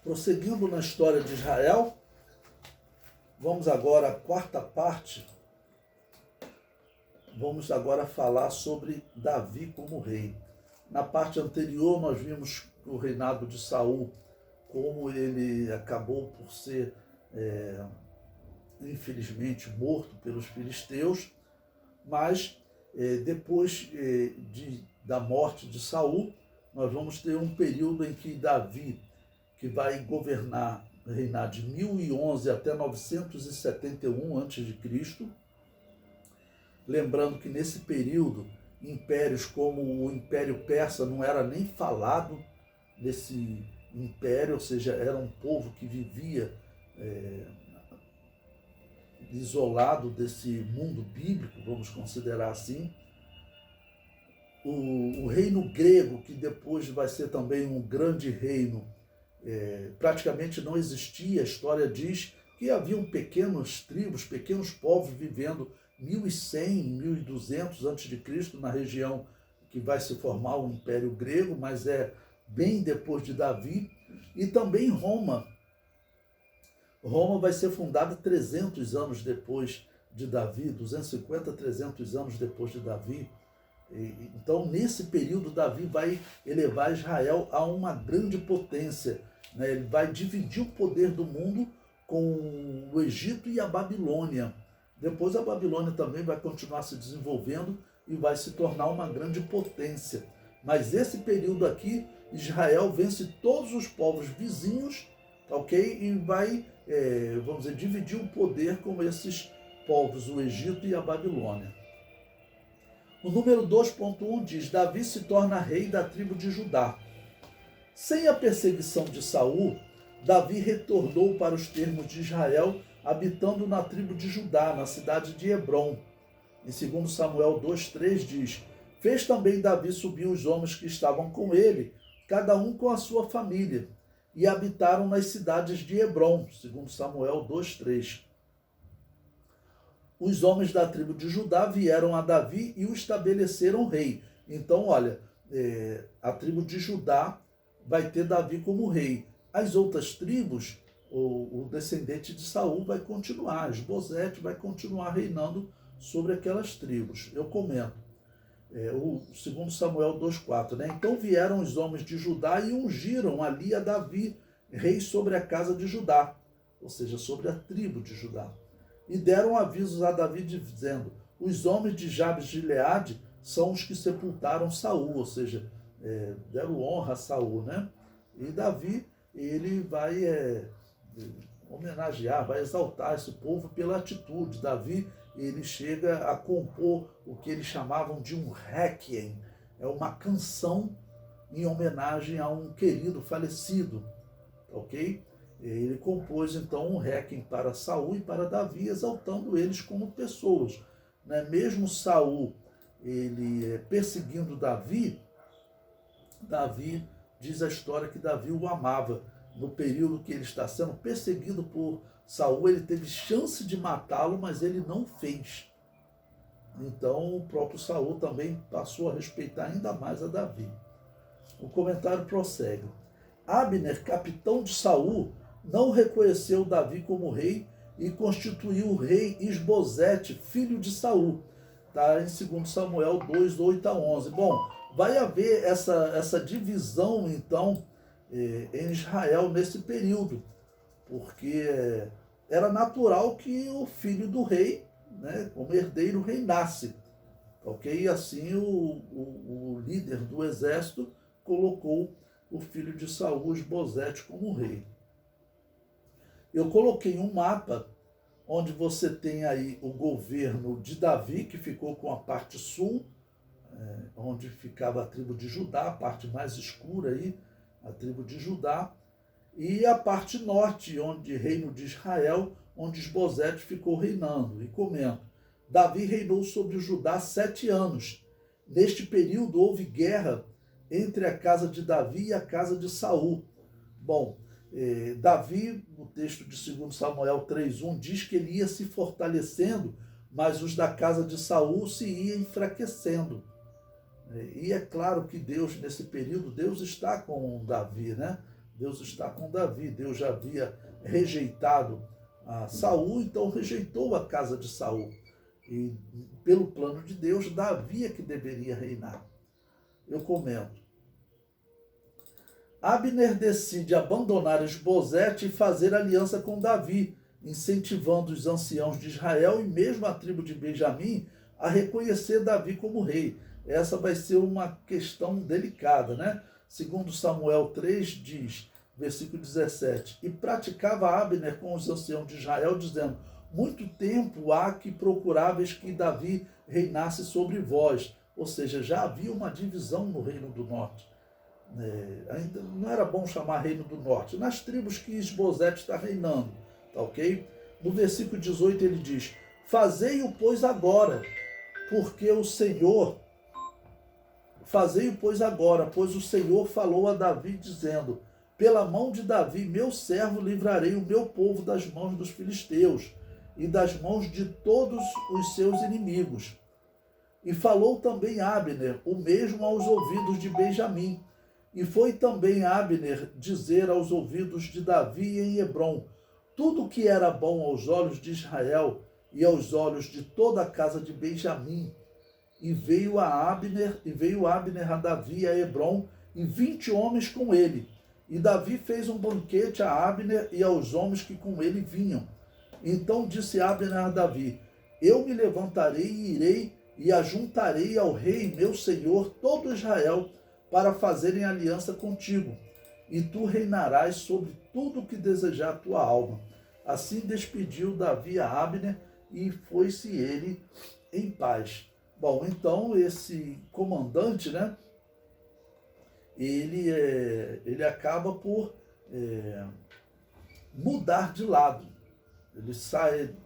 Prosseguindo na história de Israel, vamos agora à quarta parte. Vamos agora falar sobre Davi como rei. Na parte anterior nós vimos o reinado de Saul, como ele acabou por ser, infelizmente, morto pelos filisteus, mas depois da morte de Saul, nós vamos ter um período em que Davi, que vai reinar de 1011 até 971 a.C., lembrando que nesse período, impérios como o Império Persa não era nem falado nesse império, ou seja, era um povo que vivia isolado desse mundo bíblico, vamos considerar assim. O reino grego, que depois vai ser também um grande reino, praticamente não existia. A história diz que haviam pequenas tribos, pequenos povos vivendo 1100, 1200 a.C. na região que vai se formar o Império Grego, mas é bem depois de Davi. E também Roma. Roma vai ser fundada 300 anos depois de Davi, 250, 300 anos depois de Davi. Então, nesse período, Davi vai elevar Israel a uma grande potência, né? Ele vai dividir o poder do mundo com o Egito e a Babilônia. Depois a Babilônia também vai continuar se desenvolvendo e vai se tornar uma grande potência. Mas esse período aqui, Israel vence todos os povos vizinhos, ok? E vai, vamos dizer, dividir o poder com esses povos, o Egito e a Babilônia. O número 2.1 diz: Davi se torna rei da tribo de Judá. Sem a perseguição de Saul, Davi retornou para os termos de Israel, habitando na tribo de Judá, na cidade de Hebrom. Em 2 Samuel 2,3 diz: fez também Davi subir os homens que estavam com ele, cada um com a sua família, e habitaram nas cidades de Hebrom. 2 Samuel 2,3. Os homens da tribo de Judá vieram a Davi e o estabeleceram rei. Então, olha, a tribo de Judá vai ter Davi como rei. As outras tribos, o descendente de Saul vai continuar, Esbozete vai continuar reinando sobre aquelas tribos. Eu comento, o 2 Samuel 2,4, né? Então vieram os homens de Judá e ungiram ali a Davi, rei sobre a casa de Judá, ou seja, sobre a tribo de Judá. E deram avisos a Davi dizendo: os homens de Jabes de Gileade são os que sepultaram Saul, ou seja, deram honra a Saul, né? E Davi, ele vai homenagear, vai exaltar esse povo pela atitude. Davi, ele chega a compor o que eles chamavam de um requiem, é uma canção em homenagem a um querido falecido, ok? Ele compôs então um requiem para Saul e para Davi, exaltando eles como pessoas, né? Mesmo Saul, ele perseguindo Davi, diz a história que Davi o amava. No período que ele está sendo perseguido por Saul, ele teve chance de matá-lo, mas ele não fez. Então o próprio Saul também passou a respeitar ainda mais a Davi. O comentário prossegue: Abner, capitão de Saul, não reconheceu Davi como rei e constituiu o rei Esbozete, filho de Saul. Está em 2 Samuel 2, 8 a 11. Bom, vai haver essa divisão, então, em Israel nesse período, porque era natural que o filho do rei, né, como herdeiro, reinasse. Ok? E assim o líder do exército colocou o filho de Saul, Esbozete, como rei. Eu coloquei um mapa onde você tem aí o governo de Davi, que ficou com a parte sul, onde ficava a tribo de Judá, a parte mais escura aí, a tribo de Judá, e a parte norte, onde reino de Israel, onde Esbozete ficou reinando. E comento: Davi reinou sobre o Judá 7 anos. Neste período houve guerra entre a casa de Davi e a casa de Saul. Bom, Davi, no texto de 2 Samuel 3,1, diz que ele ia se fortalecendo, mas os da casa de Saul se iam enfraquecendo. E é claro que Deus, nesse período, Deus está com Davi, né? Deus está com Davi. Deus já havia rejeitado a Saul, então rejeitou a casa de Saul. E pelo plano de Deus, Davi é que deveria reinar. Eu comento. Abner decide abandonar Esbozete e fazer aliança com Davi, incentivando os anciãos de Israel e mesmo a tribo de Benjamim a reconhecer Davi como rei. Essa vai ser uma questão delicada, né? Segundo Samuel 3 diz, versículo 17, e praticava Abner com os anciãos de Israel, dizendo, muito tempo há que procuráveis que Davi reinasse sobre vós. Ou seja, já havia uma divisão no reino do norte. Ainda não era bom chamar reino do norte. Nas tribos que Esbozete está reinando, tá ok? No versículo 18 ele diz, fazei-o, pois, agora, porque o Senhor... Fazei-o, pois, agora, pois o Senhor falou a Davi, dizendo, pela mão de Davi, meu servo, livrarei o meu povo das mãos dos filisteus e das mãos de todos os seus inimigos. E falou também Abner, o mesmo aos ouvidos de Benjamim. E foi também Abner dizer aos ouvidos de Davi em Hebrom, tudo que era bom aos olhos de Israel e aos olhos de toda a casa de Benjamim. E veio Abner a Davi a Hebrom, e 20 homens com ele. E Davi fez um banquete a Abner e aos homens que com ele vinham. Então disse Abner a Davi, eu me levantarei e irei e ajuntarei ao rei meu senhor todo Israel para fazerem aliança contigo, e tu reinarás sobre tudo o que desejar a tua alma. Assim despediu Davi a Abner e foi-se ele em paz. Bom, então esse comandante, né, ele acaba por mudar de lado. Ele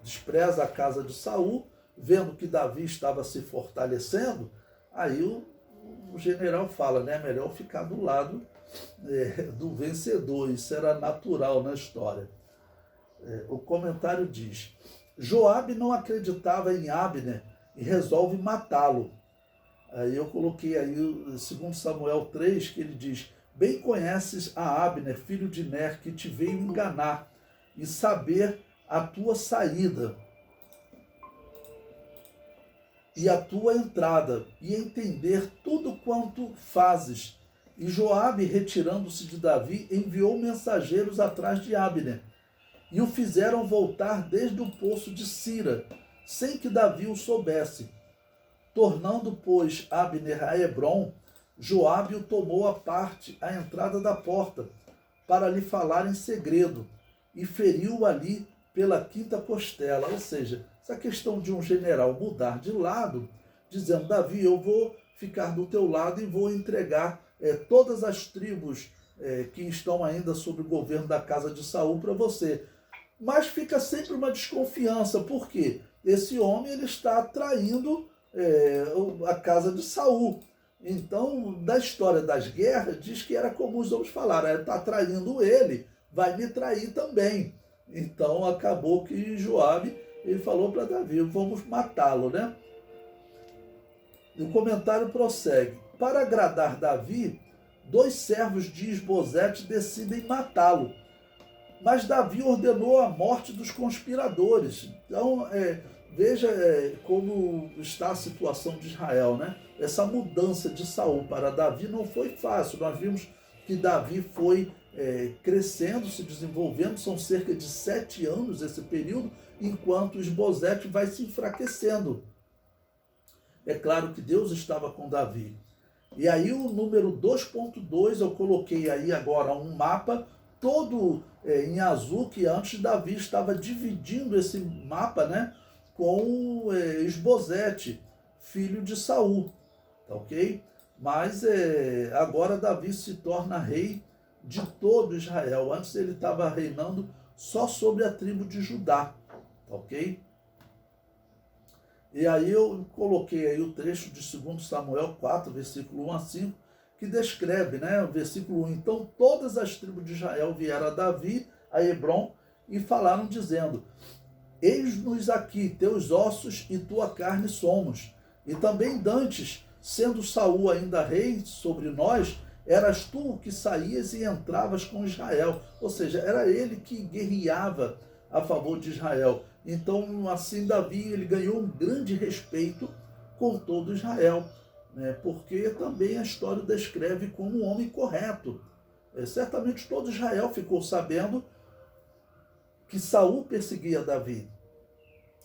despreza a casa de Saul, vendo que Davi estava se fortalecendo, aí o general fala, né, melhor ficar do lado do vencedor. Isso era natural na história. O comentário diz, Joabe não acreditava em Abner e resolve matá-lo. Aí eu coloquei aí, segundo Samuel 3, que ele diz, bem conheces a Abner, filho de Ner, que te veio enganar e saber a tua saída e a tua entrada, e entender tudo quanto fazes. E Joabe, retirando-se de Davi, enviou mensageiros atrás de Abner, e o fizeram voltar desde o poço de Sira, sem que Davi o soubesse. Tornando, pois, Abner a Hebrom, Joabe o tomou à parte à entrada da porta, para lhe falar em segredo, e feriu-o ali pela quinta costela. Ou seja, essa questão de um general mudar de lado, dizendo, Davi, eu vou ficar do teu lado e vou entregar todas as tribos que estão ainda sob o governo da casa de Saul para você. Mas fica sempre uma desconfiança, porque esse homem ele está traindo a casa de Saul. Então, da história das guerras, diz que era comum os homens falarem, está traindo ele, vai me trair também. Então, acabou que Joabe, ele falou para Davi, vamos matá-lo, né? E o comentário prossegue. Para agradar Davi, 2 servos de Esbozete decidem matá-lo. Mas Davi ordenou a morte dos conspiradores. Então, veja como está a situação de Israel, né? Essa mudança de Saul para Davi não foi fácil. Nós vimos que Davi foi crescendo, se desenvolvendo, são cerca de 7 anos esse período, enquanto Esbozete vai se enfraquecendo. É claro que Deus estava com Davi. E aí o número 2.2, eu coloquei aí agora um mapa, todo em azul, que antes Davi estava dividindo esse mapa, né, com Esbozete, filho de Saul, tá ok? Mas agora Davi se torna rei de todo Israel. Antes ele estava reinando só sobre a tribo de Judá, tá ok? E aí eu coloquei aí o trecho de 2 Samuel 4, versículo 1 a 5, que descreve, né, o versículo 1, então todas as tribos de Israel vieram a Davi, a Hebrom, e falaram dizendo, eis-nos aqui, teus ossos e tua carne somos. E também dantes, sendo Saul ainda rei sobre nós, eras tu o que saías e entravas com Israel. Ou seja, era ele que guerreava a favor de Israel. Então, assim, Davi ele ganhou um grande respeito com todo Israel, né? Porque também a história o descreve como um homem correto. Certamente todo Israel ficou sabendo que Saul perseguia Davi.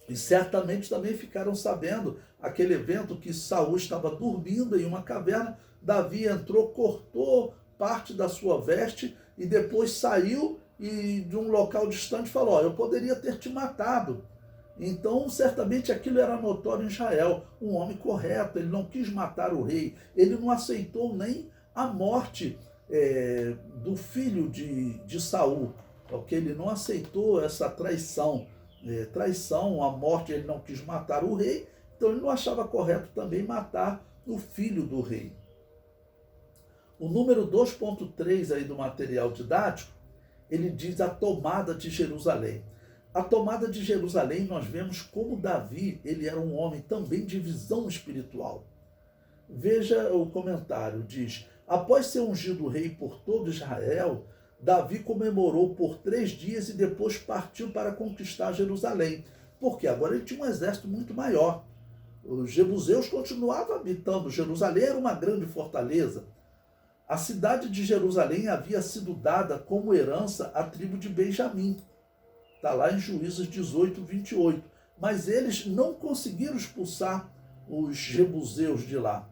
E certamente também ficaram sabendo aquele evento que Saul estava dormindo em uma caverna, Davi entrou, cortou parte da sua veste e depois saiu e de um local distante falou: eu poderia ter te matado. Então, certamente aquilo era notório em Israel. Um homem correto, ele não quis matar o rei, ele não aceitou nem a morte do filho de Saul, porque ele não aceitou essa traição. Traição, a morte, ele não quis matar o rei, então ele não achava correto também matar o filho do rei. O número 2.3 aí do material didático, ele diz a tomada de Jerusalém. A tomada de Jerusalém, nós vemos como Davi, ele era um homem também de visão espiritual. Veja o comentário, diz: após ser ungido rei por todo Israel, Davi comemorou por 3 dias e depois partiu para conquistar Jerusalém. Porque agora ele tinha um exército muito maior. Os jebuseus continuavam habitando. Jerusalém era uma grande fortaleza. A cidade de Jerusalém havia sido dada como herança à tribo de Benjamim. Está lá em Juízes 18, 28. Mas eles não conseguiram expulsar os jebuseus de lá.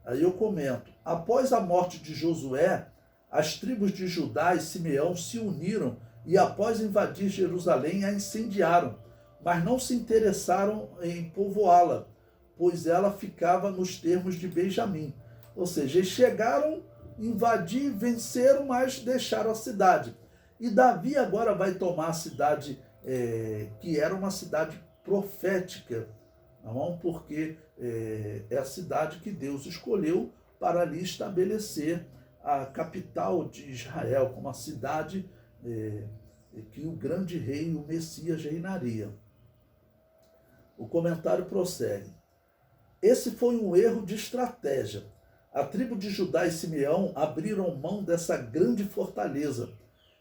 Aí eu comento: após a morte de Josué, as tribos de Judá e Simeão se uniram e, após invadir Jerusalém, a incendiaram, mas não se interessaram em povoá-la, pois ela ficava nos termos de Benjamim. Ou seja, eles chegaram, invadir, venceram, mas deixaram a cidade. E Davi agora vai tomar a cidade, que era uma cidade profética, não? Porque é a cidade que Deus escolheu para ali estabelecer a capital de Israel, como a cidade que o grande rei, o Messias, reinaria. O comentário prossegue: esse foi um erro de estratégia. A tribo de Judá e Simeão abriram mão dessa grande fortaleza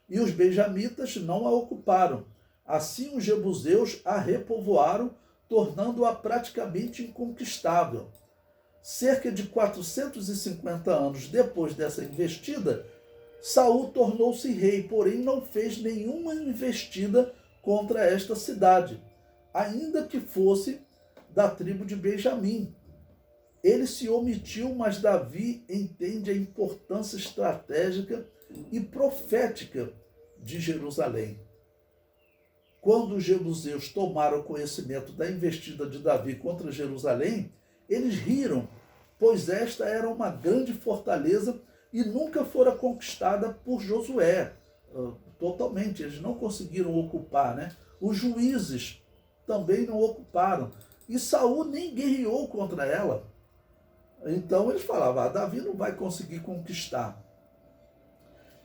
e os benjamitas não a ocuparam. Assim, os jebuseus a repovoaram, tornando-a praticamente inconquistável. Cerca de 450 anos depois dessa investida, Saul tornou-se rei, porém não fez nenhuma investida contra esta cidade, ainda que fosse da tribo de Benjamim. Ele se omitiu, mas Davi entende a importância estratégica e profética de Jerusalém. Quando os jebuseus tomaram conhecimento da investida de Davi contra Jerusalém, eles riram, pois esta era uma grande fortaleza e nunca fora conquistada por Josué. Totalmente, eles não conseguiram ocupar, né? Os juízes também não ocuparam. E Saul nem guerreou contra ela. Então eles falavam: Davi não vai conseguir conquistar.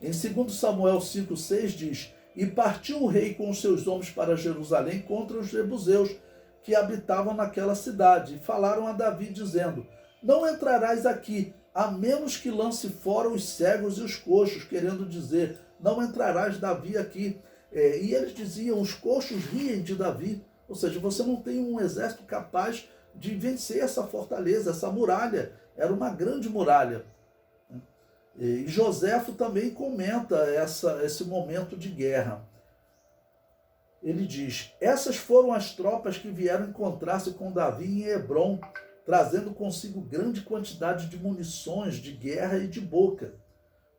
Em 2 Samuel 5,6 diz: e partiu o rei com os seus homens para Jerusalém contra os jebuseus que habitavam naquela cidade. E falaram a Davi, dizendo: não entrarás aqui, a menos que lance fora os cegos e os coxos, querendo dizer, não entrarás, Davi, aqui. E eles diziam: os coxos riem de Davi. Ou seja, você não tem um exército capaz de vencer essa fortaleza, essa muralha. Era uma grande muralha. E Joséfo também comenta esse momento de guerra. Ele diz: essas foram as tropas que vieram encontrar-se com Davi em Hebrom, trazendo consigo grande quantidade de munições de guerra e de boca.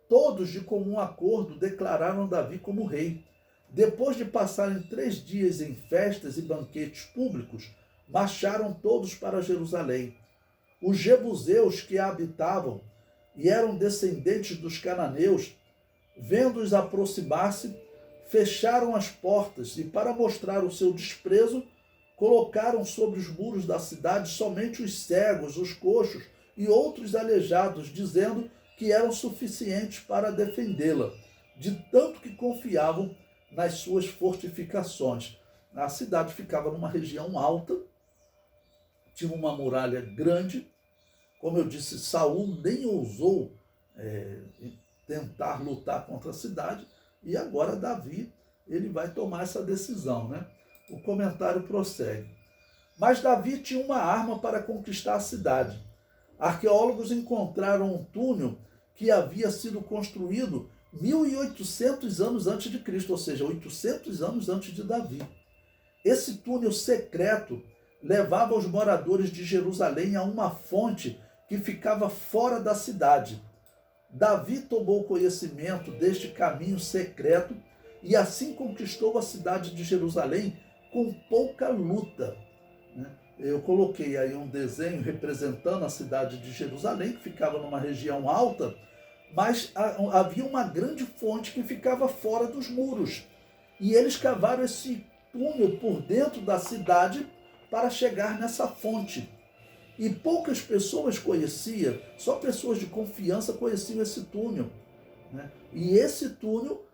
Todos, de comum acordo, declararam Davi como rei. Depois de passarem 3 dias em festas e banquetes públicos, marcharam todos para Jerusalém. Os jebuseus que a habitavam e eram descendentes dos cananeus, vendo-os aproximar-se, fecharam as portas e, para mostrar o seu desprezo, colocaram sobre os muros da cidade somente os cegos, os coxos e outros aleijados, dizendo que eram suficientes para defendê-la, de tanto que confiavam nas suas fortificações. A cidade ficava numa região alta, tinha uma muralha grande. Como eu disse, Saul nem ousou tentar lutar contra a cidade, e agora Davi ele vai tomar essa decisão, né? O comentário prossegue. Mas Davi tinha uma arma para conquistar a cidade. Arqueólogos encontraram um túnel que havia sido construído 1.800 anos antes de Cristo, ou seja, 800 anos antes de Davi. Esse túnel secreto levava os moradores de Jerusalém a uma fonte que ficava fora da cidade. Davi tomou conhecimento deste caminho secreto e assim conquistou a cidade de Jerusalém com pouca luta. Eu coloquei aí um desenho representando a cidade de Jerusalém, que ficava numa região alta, mas havia uma grande fonte que ficava fora dos muros. E eles cavaram esse túnel por dentro da cidade para chegar nessa fonte. E poucas pessoas conheciam, só pessoas de confiança conheciam esse túnel, né? E esse túnel,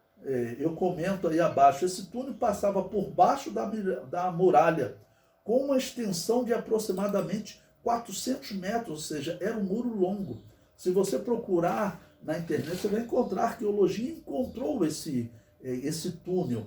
eu comento aí abaixo, esse túnel passava por baixo da muralha, com uma extensão de aproximadamente 400 metros, ou seja, era um muro longo. Se você procurar na internet, você vai encontrar, a arqueologia encontrou esse túnel.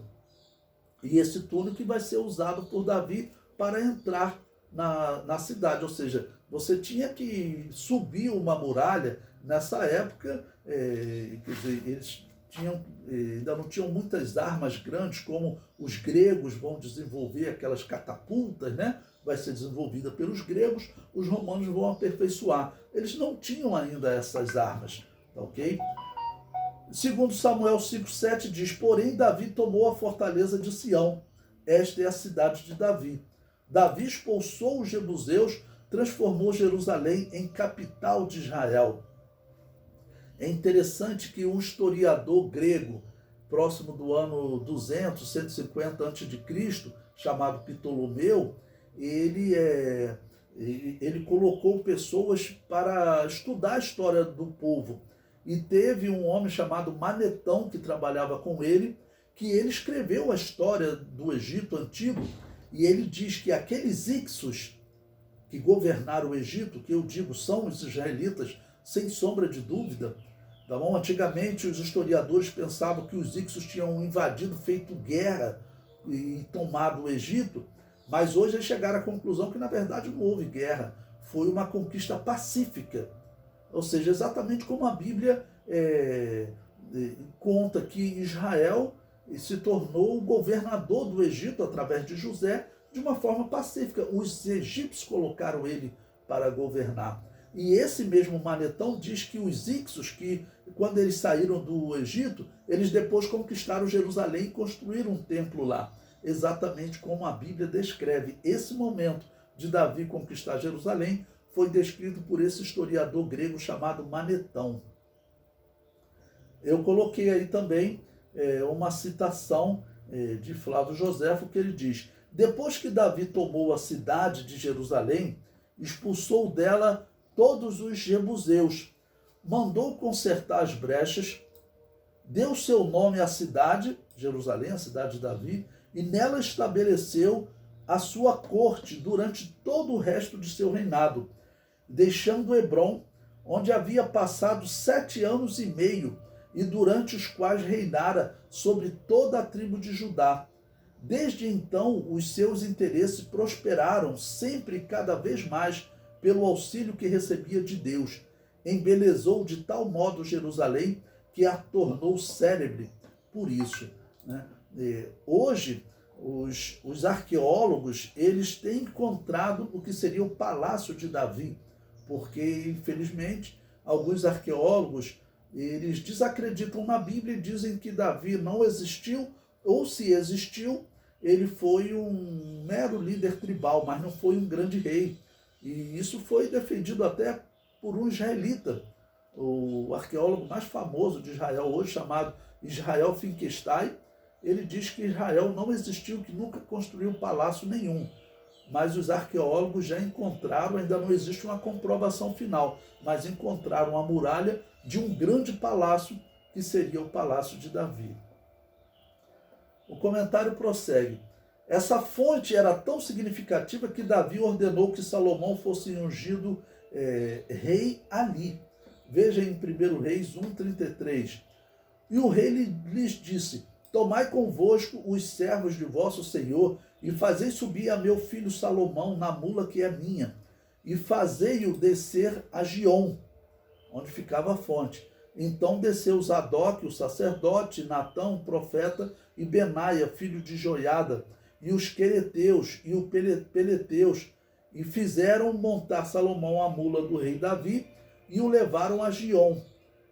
E esse túnel que vai ser usado por Davi para entrar na cidade, ou seja, você tinha que subir uma muralha. Nessa época, quer dizer, eles ainda não tinham muitas armas grandes, como os gregos vão desenvolver aquelas catapultas, né? Vai ser desenvolvida pelos gregos, os romanos vão aperfeiçoar. Eles não tinham ainda essas armas, tá ok? Segundo Samuel 5,7 diz, porém Davi tomou a fortaleza de Sião. Esta é a cidade de Davi. Davi expulsou os jebuseus, transformou Jerusalém em capital de Israel. É interessante que um historiador grego, próximo do ano 200, 150 a.C., chamado Ptolomeu, ele colocou pessoas para estudar a história do povo. E teve um homem chamado Manetão, que trabalhava com ele, que ele escreveu a história do Egito antigo, e ele diz que aqueles Ixos que governaram o Egito, que eu digo são os israelitas, sem sombra de dúvida, tá bom? Antigamente os historiadores pensavam que os Ixos tinham invadido, feito guerra e tomado o Egito, mas hoje eles chegaram à conclusão que na verdade não houve guerra, foi uma conquista pacífica. Ou seja, exatamente como a Bíblia conta que Israel se tornou o governador do Egito através de José de uma forma pacífica. Os egípcios colocaram ele para governar. E esse mesmo Manetão diz que os Ixos, que quando eles saíram do Egito, eles depois conquistaram Jerusalém e construíram um templo lá. Exatamente como a Bíblia descreve. Esse momento de Davi conquistar Jerusalém foi descrito por esse historiador grego chamado Manetão. Eu coloquei aí também uma citação de Flávio Joséfo, que ele diz: depois que Davi tomou a cidade de Jerusalém, expulsou dela todos os jebuseus, mandou consertar as brechas, deu seu nome à cidade, Jerusalém, a cidade de Davi, e nela estabeleceu a sua corte durante todo o resto de seu reinado, deixando Hebrom, onde havia passado 7 anos e meio, e durante os quais reinara sobre toda a tribo de Judá. Desde então, os seus interesses prosperaram sempre e cada vez mais pelo auxílio que recebia de Deus. Embelezou de tal modo Jerusalém que a tornou célebre por isso, né? Hoje, os arqueólogos eles têm encontrado o que seria o Palácio de Davi, porque, infelizmente, alguns arqueólogos eles desacreditam na Bíblia e dizem que Davi não existiu, ou se existiu, ele foi um mero líder tribal, mas não foi um grande rei. E isso foi defendido até por um israelita, o arqueólogo mais famoso de Israel hoje, chamado Israel Finkelstein. Ele diz que Israel não existiu, que nunca construiu palácio nenhum. Mas os arqueólogos já encontraram, ainda não existe uma comprovação final, mas encontraram a muralha de um grande palácio, que seria o Palácio de Davi. O comentário prossegue. Essa fonte era tão significativa que Davi ordenou que Salomão fosse ungido rei ali. Veja em 1 Reis 1,33. E o rei lhes disse: tomai convosco os servos de vosso senhor, e fazei subir a meu filho Salomão na mula que é minha, e fazei-o descer a Giom, onde ficava a fonte. Então desceu Zadok, o sacerdote, Natão, o profeta, e Benaia, filho de Joiada, e os quereteus e os peleteus, e fizeram montar Salomão a mula do rei Davi, e o levaram a Giom.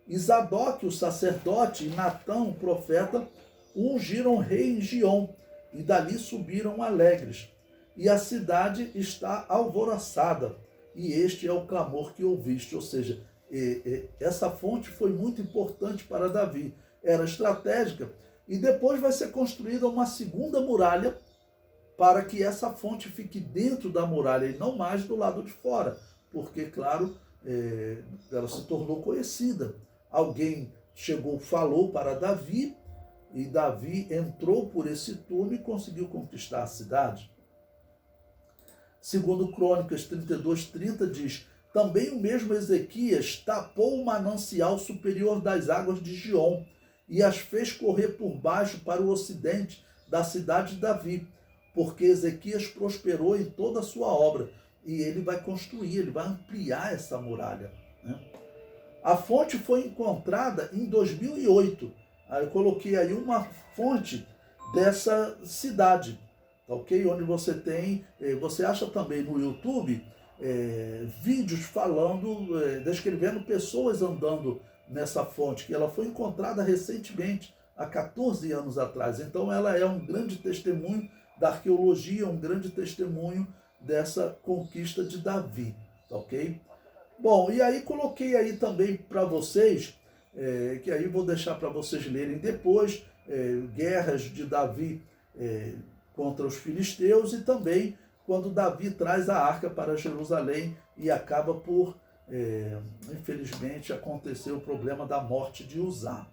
E Zadok, o sacerdote, e Natão, o profeta, ungiram rei em Giom, e dali subiram alegres. E a cidade está alvoroçada, e este é o clamor que ouviste. Ou seja, essa fonte foi muito importante para Davi, era estratégica, e depois vai ser construída uma segunda muralha para que essa fonte fique dentro da muralha e não mais do lado de fora, porque, claro, ela se tornou conhecida. Alguém chegou, falou para Davi, e Davi entrou por esse túnel e conseguiu conquistar a cidade. Segundo Crônicas 32:30 diz: também o mesmo Ezequias tapou o manancial superior das águas de Giom e as fez correr por baixo para o ocidente da cidade de Davi, porque Ezequias prosperou em toda a sua obra, e ele vai construir, ele vai ampliar essa muralha, né? A fonte foi encontrada em 2008. Aí eu coloquei aí uma fonte dessa cidade, tá ok? Onde você tem, você acha também no YouTube vídeos falando, descrevendo pessoas andando nessa fonte, que ela foi encontrada recentemente, há 14 anos atrás. Então ela é um grande testemunho da arqueologia, um grande testemunho dessa conquista de Davi, tá ok? Bom, e aí coloquei aí também para vocês, que aí vou deixar para vocês lerem depois, guerras de Davi contra os filisteus, e também quando Davi traz a arca para Jerusalém e acaba por, infelizmente, acontecer o problema da morte de Uzá.